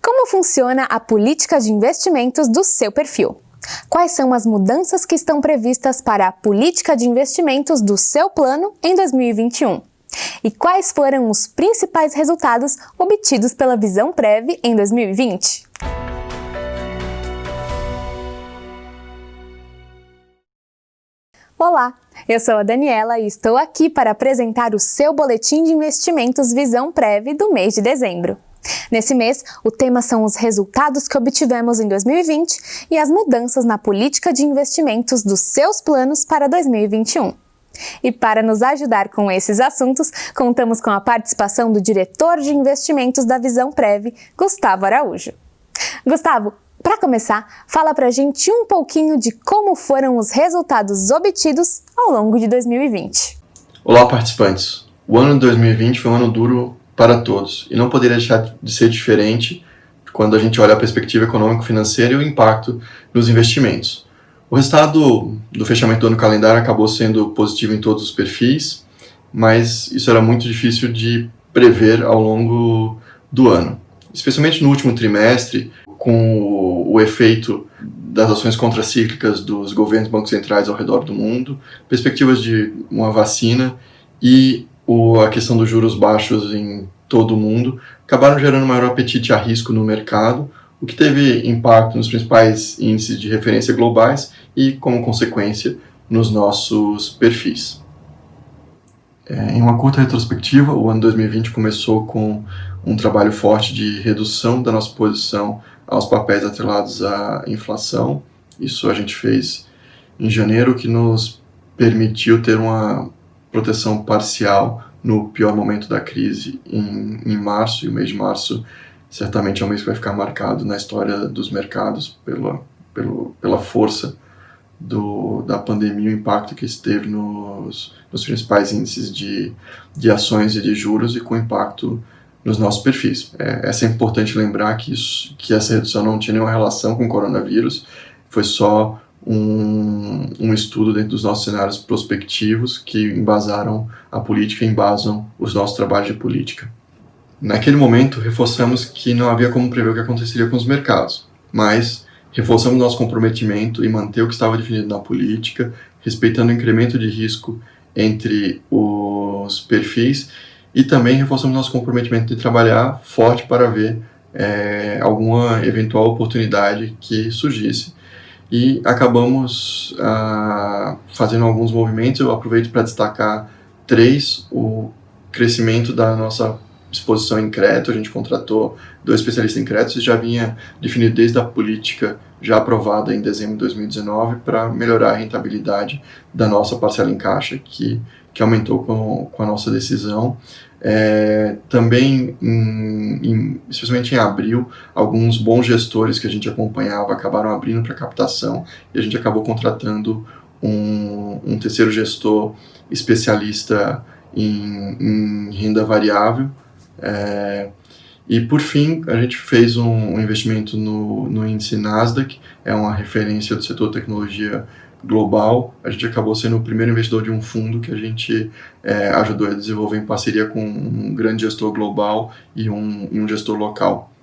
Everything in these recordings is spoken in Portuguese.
Como funciona a política de investimentos do seu perfil? Quais são as mudanças que estão previstas para a política de investimentos do seu plano em 2021? E quais foram os principais resultados obtidos pela Visãoprev em 2020? Olá, eu sou a Daniela e estou aqui para apresentar o seu boletim de investimentos Visãoprev do mês de dezembro. Nesse mês, o tema são os resultados que obtivemos em 2020 e as mudanças na política de investimentos dos seus planos para 2021. E para nos ajudar com esses assuntos, contamos com a participação do diretor de investimentos da Visãoprev, Gustavo Araújo. Gustavo, para começar, fala pra gente um pouquinho de como foram os resultados obtidos ao longo de 2020. Olá, participantes! O ano de 2020 foi um ano duro para todos e não poderia deixar de ser diferente quando a gente olha a perspectiva econômico-financeira e o impacto nos investimentos. O resultado do fechamento do ano calendário acabou sendo positivo em todos os perfis, mas isso era muito difícil de prever ao longo do ano. Especialmente no último trimestre, com o efeito das ações contracíclicas dos governos e bancos centrais ao redor do mundo, perspectivas de uma vacina e a questão dos juros baixos em todo o mundo acabaram gerando maior apetite a risco no mercado, o que teve impacto nos principais índices de referência globais e, como consequência, nos nossos perfis. Em uma curta retrospectiva, o ano 2020 começou com um trabalho forte de redução da nossa posição aos papéis atrelados à inflação. Isso a gente fez em janeiro, que nos permitiu ter uma proteção parcial no pior momento da crise em março, e o mês de março certamente é um mês que vai ficar marcado na história dos mercados pela força da pandemia, o impacto que isso teve nos principais índices de ações e de juros e com impacto nos nossos perfis. É importante lembrar que essa redução não tinha nenhuma relação com o coronavírus, foi só um estudo dentro dos nossos cenários prospectivos que embasaram a política e embasam os nossos trabalhos de política. Naquele momento, reforçamos que não havia como prever o que aconteceria com os mercados, mas reforçamos nosso comprometimento em manter o que estava definido na política, respeitando o incremento de risco entre os perfis e também reforçamos nosso comprometimento de trabalhar forte para ver alguma eventual oportunidade que surgisse. E acabamos fazendo alguns movimentos. Eu aproveito para destacar 3, o crescimento da nossa exposição em crédito. A gente contratou 2 especialistas em crédito e já vinha definido desde a política já aprovada em dezembro de 2019 para melhorar a rentabilidade da nossa parcela em caixa, que aumentou com a nossa decisão. Também, especialmente em abril, alguns bons gestores que a gente acompanhava acabaram abrindo para captação e a gente acabou contratando um terceiro gestor especialista em renda variável. E por fim, a gente fez um investimento no índice Nasdaq, é uma referência do setor tecnologia global. A gente acabou sendo o primeiro investidor de um fundo que a gente ajudou a desenvolver em parceria com um grande gestor global e um gestor local.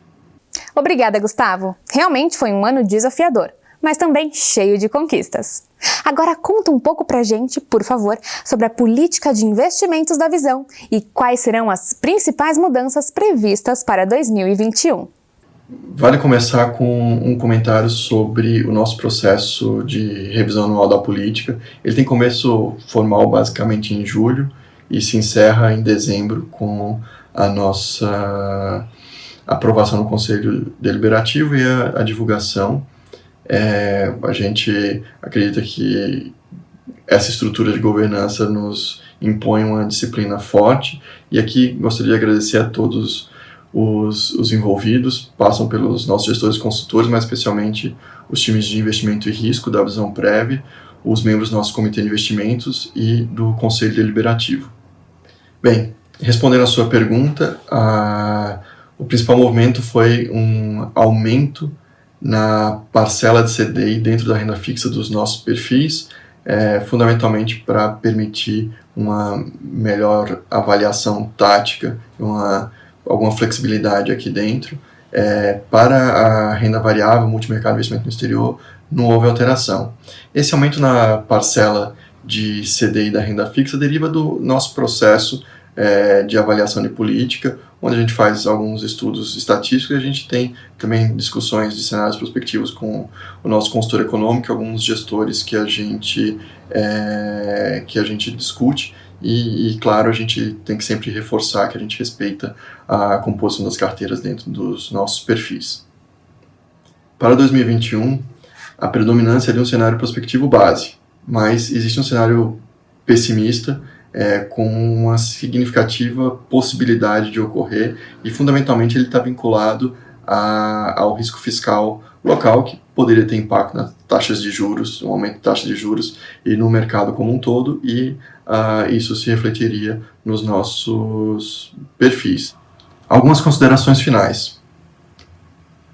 Obrigada, Gustavo. Realmente foi um ano desafiador, mas também cheio de conquistas. Agora conta um pouco pra gente, por favor, sobre a política de investimentos da Visão e quais serão as principais mudanças previstas para 2021. Vale começar com um comentário sobre o nosso processo de revisão anual da política. Ele tem começo formal basicamente em julho e se encerra em dezembro com a nossa aprovação no Conselho Deliberativo e a divulgação. A gente acredita que essa estrutura de governança nos impõe uma disciplina forte e aqui gostaria de agradecer a todos os envolvidos, passam pelos nossos gestores e consultores, mas especialmente os times de investimento e risco da Visãoprev, os membros do nosso comitê de investimentos e do Conselho Deliberativo. Bem, respondendo à sua pergunta, o principal movimento foi um aumento na parcela de CDI dentro da renda fixa dos nossos perfis, fundamentalmente para permitir uma melhor avaliação tática, alguma flexibilidade aqui dentro. Para a renda variável, multimercado e investimento no exterior, não houve alteração. Esse aumento na parcela de CDI da renda fixa deriva do nosso processo de avaliação de política, onde a gente faz alguns estudos estatísticos e a gente tem também discussões de cenários prospectivos com o nosso consultor econômico, alguns gestores que a gente discute e, claro, a gente tem que sempre reforçar que a gente respeita a composição das carteiras dentro dos nossos perfis. Para 2021, a predominância é de um cenário prospectivo base, mas existe um cenário pessimista com uma significativa possibilidade de ocorrer e, fundamentalmente, ele está vinculado ao risco fiscal local, que poderia ter impacto nas taxas de juros, um aumento de taxas de juros e no mercado como um todo, e isso se refletiria nos nossos perfis. Algumas considerações finais.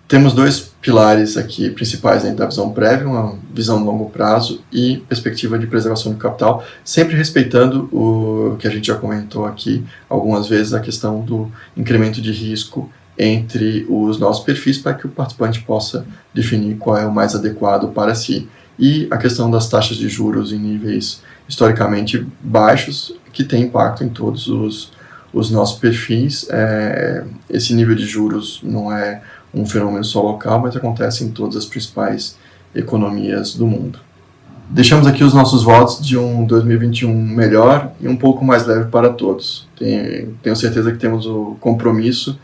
Temos dois pilares aqui principais dentro da visão prévia, uma visão a longo prazo e perspectiva de preservação do capital, sempre respeitando o que a gente já comentou aqui algumas vezes, a questão do incremento de risco entre os nossos perfis para que o participante possa definir qual é o mais adequado para si. E a questão das taxas de juros em níveis historicamente baixos, que tem impacto em todos os nossos perfis. Esse nível de juros não é um fenômeno só local, mas acontece em todas as principais economias do mundo. Deixamos aqui os nossos votos de um 2021 melhor e um pouco mais leve para todos. Tenho certeza que temos o compromisso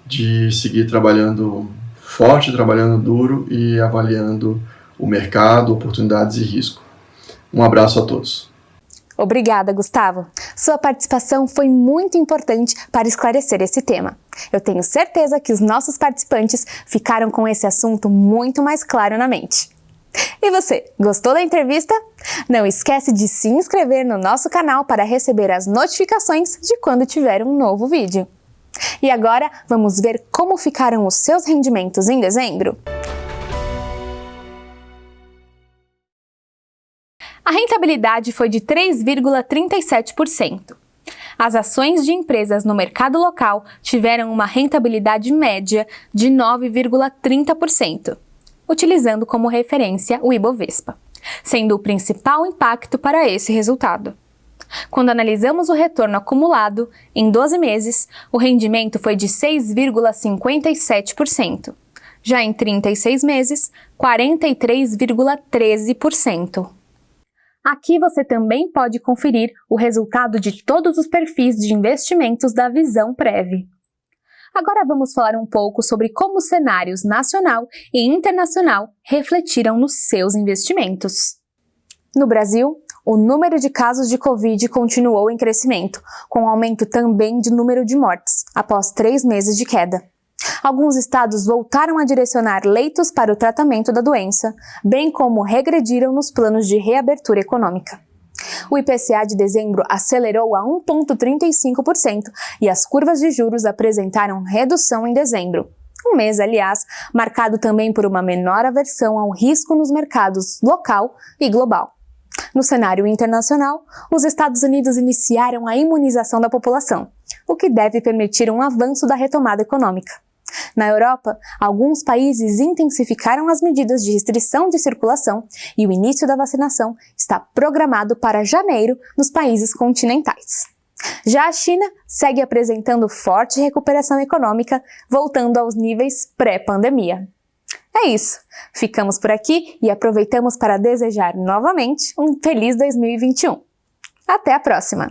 de seguir trabalhando forte, trabalhando duro e avaliando o mercado, oportunidades e risco. Um abraço a todos. Obrigada, Gustavo. Sua participação foi muito importante para esclarecer esse tema. Eu tenho certeza que os nossos participantes ficaram com esse assunto muito mais claro na mente. E você, gostou da entrevista? Não esquece de se inscrever no nosso canal para receber as notificações de quando tiver um novo vídeo. E agora, vamos ver como ficaram os seus rendimentos em dezembro? A rentabilidade foi de 3,37%. As ações de empresas no mercado local tiveram uma rentabilidade média de 9,30%, utilizando como referência o Ibovespa, sendo o principal impacto para esse resultado. Quando analisamos o retorno acumulado, em 12 meses, o rendimento foi de 6,57%. Já em 36 meses, 43,13%. Aqui você também pode conferir o resultado de todos os perfis de investimentos da Visão Prev. Agora vamos falar um pouco sobre como os cenários nacional e internacional refletiram nos seus investimentos. No Brasil, o número de casos de Covid continuou em crescimento, com aumento também de número de mortes, após 3 meses de queda. Alguns estados voltaram a direcionar leitos para o tratamento da doença, bem como regrediram nos planos de reabertura econômica. O IPCA de dezembro acelerou a 1,35% e as curvas de juros apresentaram redução em dezembro. Um mês, aliás, marcado também por uma menor aversão ao risco nos mercados local e global. No cenário internacional, os Estados Unidos iniciaram a imunização da população, o que deve permitir um avanço da retomada econômica. Na Europa, alguns países intensificaram as medidas de restrição de circulação e o início da vacinação está programado para janeiro nos países continentais. Já a China segue apresentando forte recuperação econômica, voltando aos níveis pré-pandemia. É isso, ficamos por aqui e aproveitamos para desejar novamente um feliz 2021. Até a próxima!